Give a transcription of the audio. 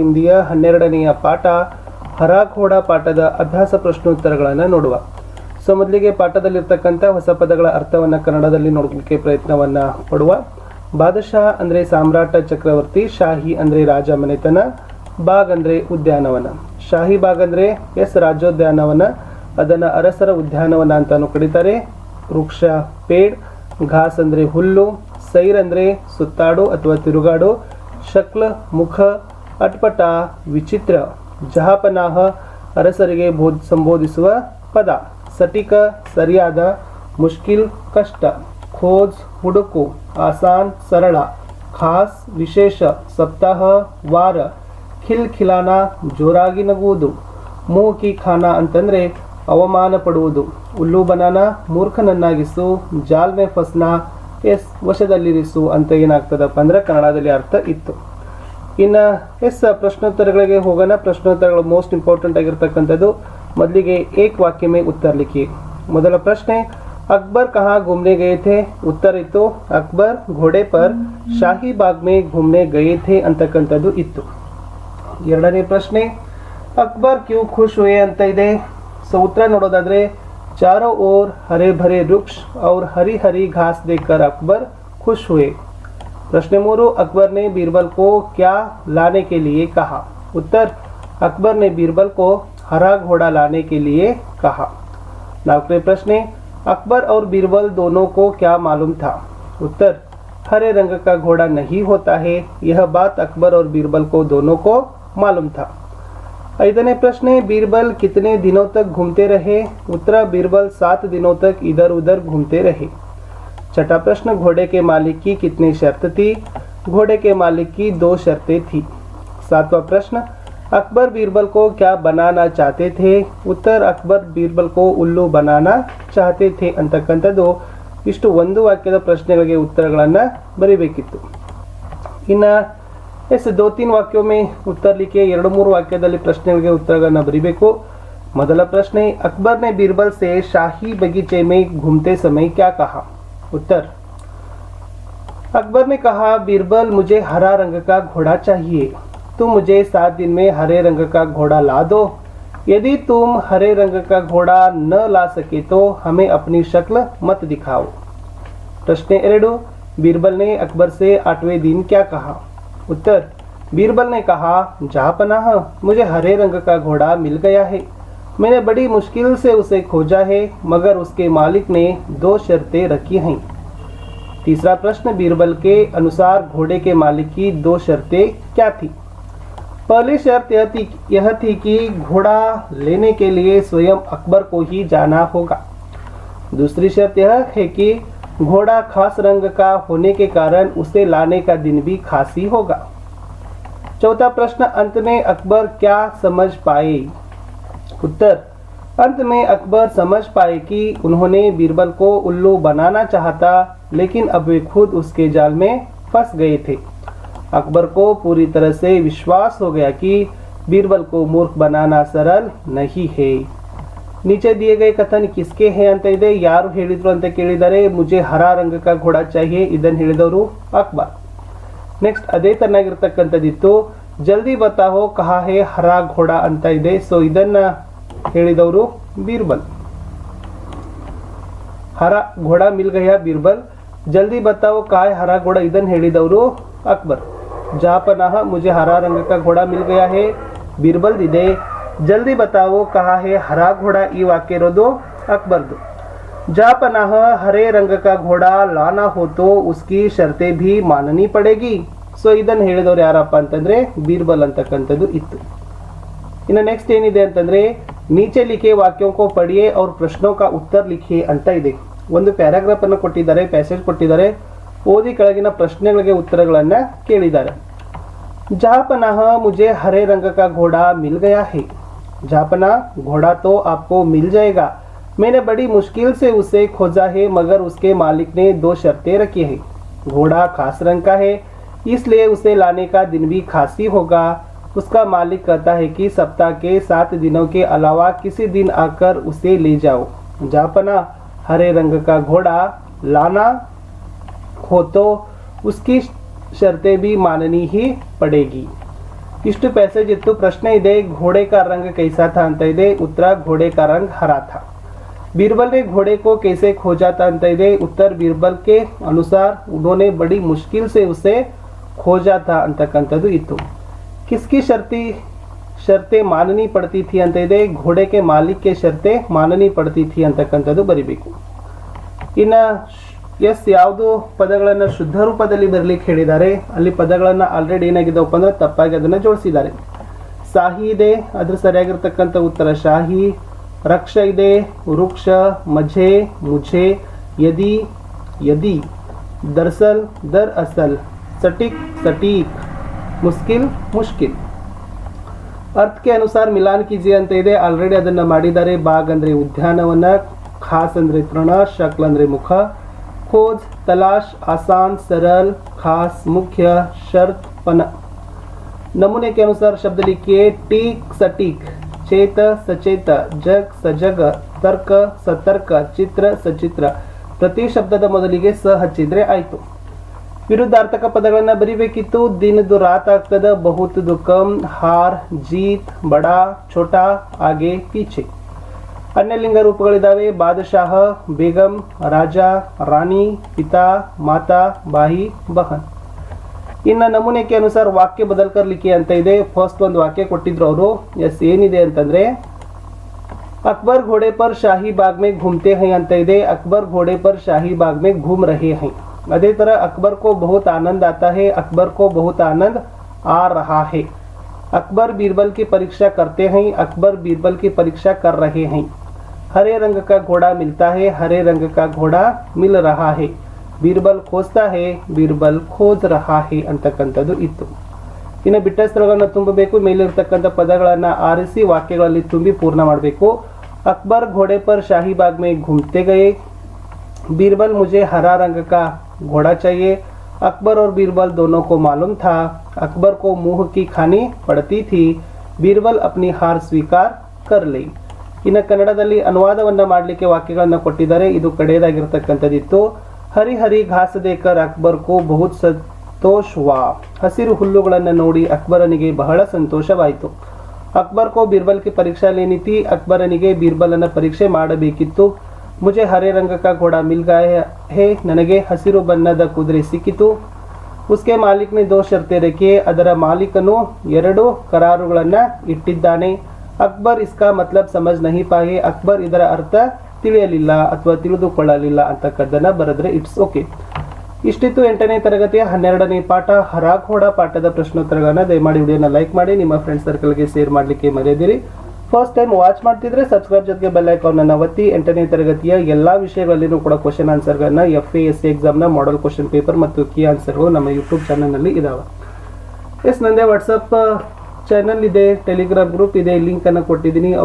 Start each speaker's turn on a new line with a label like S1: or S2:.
S1: ಹಿಂದಿಯ 12ನೆಯ ಪಾಠ ಹರಾಘೋಡ ಪಾಠದ ಅಭ್ಯಾಸ ಪ್ರಶ್ನೋತ್ತರಗಳನ್ನು ನೋಡುವ. ಸೊ ಮೊದಲಿಗೆ ಪಾಠದಲ್ಲಿರ್ತಕ್ಕಂಥ ಹೊಸ ಪದಗಳ ಅರ್ಥವನ್ನು ಕನ್ನಡದಲ್ಲಿ ನೋಡಲಿಕ್ಕೆ ಪ್ರಯತ್ನವನ್ನು ಪಡುವ. ಬಾದಶಾಹ ಅಂದರೆ ಸಾಮ್ರಾಟ ಚಕ್ರವರ್ತಿ, ಶಾಹಿ ಅಂದರೆ ರಾಜ ಮನೆತನ, ಬಾಗ್ ಅಂದರೆ ಉದ್ಯಾನವನ. ಶಾಹಿ ಬಾಗ್ ಅಂದರೆ ರಾಜ್ಯೋದ್ಯಾನವನ, ಅದನ್ನು ಅರಸರ ಉದ್ಯಾನವನ ಅಂತಾನು ಕರೀತಾರೆ. ವೃಕ್ಷ ಪೇಡ್, ಘಾಸ್ ಅಂದರೆ ಹುಲ್ಲು, ಸೈರ್ ಅಂದರೆ ಸುತ್ತಾಡು ಅಥವಾ ತಿರುಗಾಡು, ಶಕ್ಲ ಮುಖ, ಅಟ್ಪಟ ವಿಚಿತ್ರ, ಜಹಾಪನಾಹ ಅರಸರಿಗೆ ಸಂಬೋಧಿಸುವ ಪದ, ಸಟಿಕ ಸರಿಯಾದ, ಮುಷ್ಕಿಲ್ ಕಷ್ಟ, ಖೋಜ್ ಹುಡುಕು, ಆಸಾನ್ ಸರಳ, ಖಾಸ್ ವಿಶೇಷ, ಸಪ್ತಾಹ ವಾರ, ಖಿಲ್ ಖಿಲಾನ ಜೋರಾಗಿ ನಗುವುದು, ಮುಹ್ ಕಿ ಖಾನಾ ಅಂತಂದರೆ ಅವಮಾನ ಪಡುವುದು, ಉಲ್ಲು ಬನಾನ ಮೂರ್ಖನನ್ನಾಗಿಸು, ಜಾಲ್ ಮೇ ಫಸ್ನಾ ವಶದಲ್ಲಿರಿಸು ಅಂತ ಏನಾಗ್ತದಪ್ಪ ಅಂದ್ರೆ ಕನ್ನಡದಲ್ಲಿ ಅರ್ಥ ಇತ್ತು. ಇನ್ನು ಪ್ರಶ್ನೋತ್ತರಗಳಿಗೆ ಹೋಗೋಣ. ಪ್ರಶ್ನೋತ್ತರಗಳು ಮೋಸ್ಟ್ ಇಂಪಾರ್ಟೆಂಟ್ ಆಗಿರ್ತಕ್ಕಂಥದ್ದು. ಮೊದಲಿಗೆ ಏಕ್ ವಾಕ್ಯ ಮೇ ಉತ್ತರ ಲಿಖಿ. ಮೊದಲ ಪ್ರಶ್ನೆ, ಅಕ್ಬರ್ ಕಹಾ घूमने गए थे? ಉತ್ತರ ಇತ್ತು ಅಕ್ಬರ್ ಘೋಡೆ ಪರ್ ಶಾಹಿ ಬಾಗ್ ಮೇ घूमने गए थे ಅಂತಕ್ಕಂಥದ್ದು ಇತ್ತು. ಎರಡನೇ ಪ್ರಶ್ನೆ, ಅಕ್ಬರ್ ಕ್ಯೂ ಖುಷ್ ಹುಯೆ ಅಂತ ಇದೆ. ಸೊ ಉತ್ತರ ನೋಡೋದಾದ್ರೆ, चारों ओर हरे भरे वृक्ष और हरी हरी घास देखकर अकबर खुश हुए. प्रश्न 3, अकबर ने बीरबल को क्या लाने के लिए कहा? उत्तर, अकबर ने बीरबल को हरा घोड़ा लाने के लिए कहा. 4वें प्रश्न, अकबर और बीरबल दोनों को क्या मालूम था? उत्तर, हरे रंग का घोड़ा नहीं होता है, यह बात अकबर और बीरबल को दोनों को मालूम था. 5वें प्रश्न, बीरबल कितने दिनों तक घूमते रहे? उत्तर, बीरबल 7 दिनों तक इधर उधर घूमते रहे. 6वां प्रश्न, घोड़े के मालिक की कितनी शर्त थी? घोड़े के मालिक की 2 शर्तें थी. 7वां प्रश्न, अकबर बीरबल को क्या बनाना चाहते थे? उत्तर, अकबर बीरबल को उल्लू बनाना चाहते थे ಅಂತಕ್ಕಂಥದ್ದು ಇಷ್ಟು ಒಂದು ವಾಕ್ಯದ ಪ್ರಶ್ನೆಗಳಿಗೆ ಉತ್ತರಗಳನ್ನು ಬರೀಬೇಕಿತ್ತು. ಇನ್ನು 2-3 वाक्यों में उत्तर लिखे. 2-3 वाक्यದಲ್ಲಿ ಪ್ರಶ್ನೆಗಳಿಗೆ ಉತ್ತರಗಳನ್ನು ಬರೀಬೇಕು. ಮೊದಲ ಪ್ರಶ್ನೆ, अकबर ने बीरबल से शाही बगीचे में घूमते समय क्या कहा? उत्तर, अकबर ने कहा, बीरबल मुझे हरा रंग का घोड़ा चाहिए, तुम मुझे 7 दिन में हरे रंग का घोड़ा ला दो. यदि तुम हरे रंग का घोड़ा न ला सके तो हमें अपनी शक्ल मत दिखाओ. प्रश्न 2, बीरबल ने अकबर से 8वें दिन क्या कहा? उत्तर, बीरबल ने कहा, जहाँपनाह मुझे हरे रंग का घोड़ा मिल गया है, मैंने बड़ी मुश्किल से उसे खोजा है, मगर उसके मालिक ने 2 शर्तें रखी हैं. तीसरा प्रश्न, बीरबल के अनुसार घोड़े के मालिक की 2 शर्तें क्या थी? पहली शर्त यह थी कि घोड़ा लेने के लिए स्वयं अकबर को ही जाना होगा. दूसरी शर्त यह है कि घोड़ा खास रंग का होने के कारण उसे लाने का दिन भी खास ही होगा. चौथा प्रश्न, अंत में अकबर क्या समझ पाए? उत्तर, अंत में अकबर समझ पाए कि उन्होंने बीरबल को उल्लू बनाना चाहा, लेकिन अब वे खुद उसके जाल में फंस गए थे. अकबर को पूरी तरह से विश्वास हो गया कि बीरबल को मूर्ख बनाना सरल नहीं है. नीचे दिए गए कथन किसके हैं ಅಂತ ಇದೆ. ಯಾರು ಹೇಳಿದ್ರು ಅಂತ ಕೇಳಿದರೆ, ಮುಜೆ ಹರಾ ರಂಗ ಕಾ ಘೋಡಾ ಚಾಹಿಯೆ, ಇದನ್ನು ಹೇಳಿದವರು ಅಕ್ಬರ್. ನೆಕ್ಸ್ಟ್ ಅದೇ ತರನಾಗಿರ್ತಕ್ಕಂಥದ್ದಿತ್ತು, ಜಲ್ದಿ ಬತಾವೋ ಕಹಾ ಹೇ ಹರಾ ಘೋಡಾ ಅಂತ ಇದೆ. ಸೊ ಇದನ್ನ ಹೇಳಿದವರು ಬೀರ್ಬಲ್. ಹರಾ ಘೋಡಾ ಮಿಲ್ ಗಯಾ ಬೀರ್ಬಲ್, ಜಲ್ದಿ ಬತಾವೋ ಕಹಾ ಹೇ ಹರಾ ಘೋಡಾ ಇದನ್ನು ಹೇಳಿದವರು ಅಕ್ಬರ್. ಜಹಾಪನಾಹ ಮುಜೆ ಹರಾ ರಂಗ ಕಾ ಘೋಡಾ ಮಿಲ್ ಗಯಾ ಹೇ, ಬೀರ್ಬಲ್ ಇದೆ. जल्दी बताओ कहा है हरा घोड़ा, ಈ ವಾಕ್ಯ ಇರೋದು ಅಕ್ಬರ್ದು. जहाँपनाह हरे रंग का घोड़ा लाना हो तो उसकी शर्तें भी माननी पड़ेगी. ಸೊ ಇದನ್ನು ಹೇಳಿದವರು ಯಾರಪ್ಪ ಅಂತಂದ್ರೆ ಬೀರ್ಬಲ್ ಅಂತಕ್ಕಂಥದ್ದು ಇತ್ತು. ಇನ್ನು ನೆಕ್ಸ್ಟ್ ಏನಿದೆ ಅಂತಂದ್ರೆ, ನೀಚೆ ಲಿಖೆ ವಾಕ್ಯೋं को पढ़िए और प्रश्नों का उत्तर लिखिए ಅಂತ ಇದೆ. ಒಂದು ಪ್ಯಾರಾಗ್ರಾಫ್ ಅನ್ನು ಕೊಟ್ಟಿದ್ದಾರೆ, ಪ್ಯಾಸೇಜ್ ಕೊಟ್ಟಿದ್ದಾರೆ, ಓದಿ ಕೆಳಗಿನ ಪ್ರಶ್ನೆಗಳಿಗೆ ಉತ್ತರಗಳನ್ನ ಕೇಳಿದ್ದಾರೆ. जहाँपनाह मुझे हरे रंग का घोड़ा मिल गया है. जहाँपना घोड़ा तो आपको मिल जाएगा, मैंने बड़ी मुश्किल से उसे खोजा है, मगर उसके मालिक ने 2 शर्तें रखी है. घोड़ा खास रंग का है, इसलिए उसे लाने का दिन भी खास ही होगा. उसका मालिक कहता है कि सप्ताह के 7 दिनों के अलावा किसी दिन आकर उसे ले जाओ. जहाँपना हरे रंग का घोड़ा लाना हो तो उसकी शर्तें भी माननी ही पड़ेगी. ಇಷ್ಟು ಪ್ಯಾಸೇಜ್ ಇತ್ತು. ಪ್ರಶ್ನೆ ಇದೆ घोड़े का रंग कैसा था ಅಂತ ಇದೆ. ಉತ್ತರ घोड़े का रंग हरा था. बीरबल ने घोड़े को कैसे खोजा था ಅಂತ ಇದೆ. उत्तर बीरबल के अनुसार उन्होंने बड़ी मुश्किल से उसे खोजा था ಅಂತಕ್ಕಂಥದ್ದು ಇತ್ತು. किसकी शर्तें माननी पड़ती थी ಅಂತ ಇದೆ. घोड़े के मालिक के शर्तें माननी पड़ती थी ಅಂತಕ್ಕಂಥದ್ದು ಬರಿಬೇಕು. ಇನ್ನ ಎಸ್ ಯಾವುದು ಪದಗಳನ್ನು ಶುದ್ಧ ರೂಪದಲ್ಲಿ ಬರಲಿಕ್ಕೆ ಹೇಳಿದ್ದಾರೆ. ಅಲ್ಲಿ ಪದಗಳನ್ನು ಆಲ್ರೆಡಿ ಏನಾಗಿದ್ದಾವಪ್ಪ ಅಂದ್ರೆ ತಪ್ಪಾಗಿ ಅದನ್ನು ಜೋಡಿಸಿದ್ದಾರೆ. ಸಾಹಿ ಇದೆ, ಅದ್ರ ಸರಿಯಾಗಿರ್ತಕ್ಕಂಥ ಉತ್ತರ ಶಾಹಿ. ರಕ್ಷ ಇದೆ, ವೃಕ್ಷ, ಮಜೆ, ಮುझे, यदि, यदि, दरअसल, दरअसल, सटीक, सटीक, मुश्किल, मुश्किल. अर्थ के अनुसार मिलान कीजिए ಅಂತ ಇದೆ. ಆಲ್ರೆಡಿ ಅದನ್ನ ಮಾಡಿದ್ದಾರೆ. ಬಾಗ್ ಅಂದ್ರೆ ಉದ್ಯಾನವನ, खास ಅಂದ್ರೆ ತೃಣ, ಶಕ್ಲ್ ಅಂದ್ರೆ ಮುಖ, खोज, तलाश, आसान, सरल, खास, मुख्य, शर्त, पन. नमूने के अनुसार शब्द लिखिए. टीक, सटीक, चेत, सचेत, जग, सजग, तर्क, सतर्क, ಚಿತ್ರ, ಸಚಿತ್ರ. ಪ್ರತಿ ಶಬ್ದದ ಮೊದಲಿಗೆ ಸ ಹಚ್ಚಿದ್ರೆ ಆಯ್ತು. ವಿರುದ್ಧಾರ್ಥಕ ಪದಗಳನ್ನ ಬರಿಬೇಕಿತ್ತು. ದಿನದು ರಾತ್ ಆಗ್ತದ, ಬಹುತದು ಕಮ್, ಹಾರ್, ಜೀತ್, ಬಡಾ, ಛೋಟಾ, ಆಗೆ, ಪೀಛೆ. अन्यलिंग रूपಗಳಿದಾವೆ. बादशाह, बेगम, राजा, रानी, पिता, माता, बाही, बहन. ಇನ್ನು ನಮೂನೆ के अनुसार ವಾಕ್ಯ ಬದಲ್ಕರ್ ಲಿಖಿ ಅಂತ ಇದೆ. ಫಸ್ಟ್ ಒಂದು ವಾಕ್ಯ ಕೊಟ್ಟಿದ್ರು ಅವರು. ಎಸ್ ಏನಿದೆ ಅಂತಂದ್ರೆ ಅಕ್ಬರ್ घोड़े पर शाही बाग में घूमते हैं ಅಂತ ಇದೆ. अकबर घोड़े पर शाही बाग में घूम रहे हैं. ಅದೇ ತರ अकबर को बहुत आनंद आता है, अकबर को बहुत आनंद आ रहा है. अकबर बीरबल की परीक्षा करते हैं, अकबर बीरबल की परीक्षा कर रहे हैं. हरे रंग का घोड़ा मिलता है, हरे रंग का घोड़ा मिल रहा है. बीरबल खोजता है, बीरबल खोज रहा है ಅಂತಕ್ಕಂಥದ್ದು ಇತ್ತು. ಇನ್ನು ಬಿಟ್ಟ ಸ್ಥಳಗಳನ್ನು ತುಂಬಬೇಕು. ಮೇಲಿರ್ತಕ್ಕಂಥ ಪದಗಳನ್ನು ಆರಿಸಿ ವಾಕ್ಯಗಳಲ್ಲಿ ತುಂಬಿ ಪೂರ್ಣ ಮಾಡಬೇಕು. अकबर घोड़े पर शाही बाग में घूमते गए. बीरबल मुझे हरा रंग का घोड़ा चाहिए. अकबर और बीरबल दोनों को मालूम था. अकबर को मुंह की खानी पड़ती थी. बीरबल अपनी हार स्वीकार कर ली. ಇನ್ನು ಕನ್ನಡದಲ್ಲಿ ಅನುವಾದವನ್ನ ಮಾಡಲಿಕ್ಕೆ ವಾಕ್ಯಗಳನ್ನು ಕೊಟ್ಟಿದ್ದಾರೆ. ಇದು ಕಡೆಯದಾಗಿರ್ತಕ್ಕಂಥದ್ದಿತ್ತು. ಹರಿ ಹರಿ ಘಾಸ್ ದೇಕರ್ ಅಕ್ಬರ್ ಕೋ ಬಹುತ್ ಸಂತೋಷ್ ವಾ. ಹಸಿರು ಹುಲ್ಲುಗಳನ್ನು ನೋಡಿ ಅಕ್ಬರನಿಗೆ ಬಹಳ ಸಂತೋಷವಾಯಿತು. ಅಕ್ಬರ್ ಕೋ ಬೀರ್ಬಲ್ ಕಿ ಪರೀಕ್ಷಾ ಲೇನಿ ಥಿ. ಅಕ್ಬರನಿಗೆ ಬೀರ್ಬಲನ ಪರೀಕ್ಷೆ ಮಾಡಬೇಕಿತ್ತು. ಮುझे ಹರೆ ರಂಗ ಕಾ ಘೋಡಾ ಮಿಲ್ ಗಯಾ ಹೇ. ನನಗೆ ಹಸಿರು ಬಣ್ಣದ ಕುದುರೆ ಸಿಕ್ಕಿತು. ಉಸ್ಕೆ ಮಾಲಿಕ್ ನೆ 2 ಶರ್ತೆ ರಖಿ. ಅದರ ಮಾಲೀಕನು 2 ಕರಾರುಗಳನ್ನು ಇಟ್ಟಿದ್ದಾನೆ. ಅಕ್ಬರ್ ಇಸ್ಕಾ ಮತ್ಲಬ್ ಸಮಜ್ ನಹಿ ಪಾಯೆ. ಅಕ್ಬರ್ ಇದರ ಅರ್ಥ ತಿಳಿಯಲಿಲ್ಲ ಅಥವಾ ತಿಳಿದುಕೊಳ್ಳಲಿಲ್ಲ ಅಂತಕ್ಕದ್ದನ್ನ ಬರೆದ್ರೆ ಇಟ್ಸ್ ಓಕೆ. ಇಷ್ಟಿತ್ತು 8ನೇ ತರಗತಿಯ 12ನೇ ಪಾಠ ಹರಾಘೋಡ ಪಾಠದ ಪ್ರಶ್ನೋತ್ತರಗಳನ್ನ. ದಯಮಾಡಿ ವಿಡಿಯೋನ ಲೈಕ್ ಮಾಡಿ, ನಿಮ್ಮ ಫ್ರೆಂಡ್ ಸರ್ಕಲ್ಗೆ ಶೇರ್ ಮಾಡಲಿಕ್ಕೆ ಮರೆಯದಿರಿ. ಫಸ್ಟ್ ಟೈಮ್ ವಾಚ್ ಮಾಡ್ತಿದ್ರೆ ಸಬ್ಸ್ಕ್ರೈಬ್ ಜೊತೆಗೆ ಬೆಲ್ ಐಕಾನ್ ಅನ್ನು ಒತ್ತಿ. 8ನೇ ತರಗತಿಯ ಎಲ್ಲಾ ವಿಷಯಗಳಲ್ಲಿನೂ ಕೂಡ ಕ್ವಶನ್ ಆನ್ಸರ್ಗಳನ್ನ FASC ಎಕ್ಸಾಮ್ನ ಮಾಡೆಲ್ ಕ್ವಶನ್ ಪೇಪರ್ ಮತ್ತು ಕೀ ಆನ್ಸರ್ಗಳು ನಮ್ಮ ಯೂಟ್ಯೂಬ್ ಚಾನಲ್ನಲ್ಲಿ ಇದಾವೆ. ಎಸ್ ನಂದೇ ವಾಟ್ಸಪ್ ಚಾನಲ್ ಇದೆ, ಟೆಲಿಗ್ರಾಮ್ ಗ್ರೂಪ್ ಇದೆ, ಲಿಂಕ್ ಅನ್ನು ಕೊಟ್ಟಿದ್ದೀನಿ.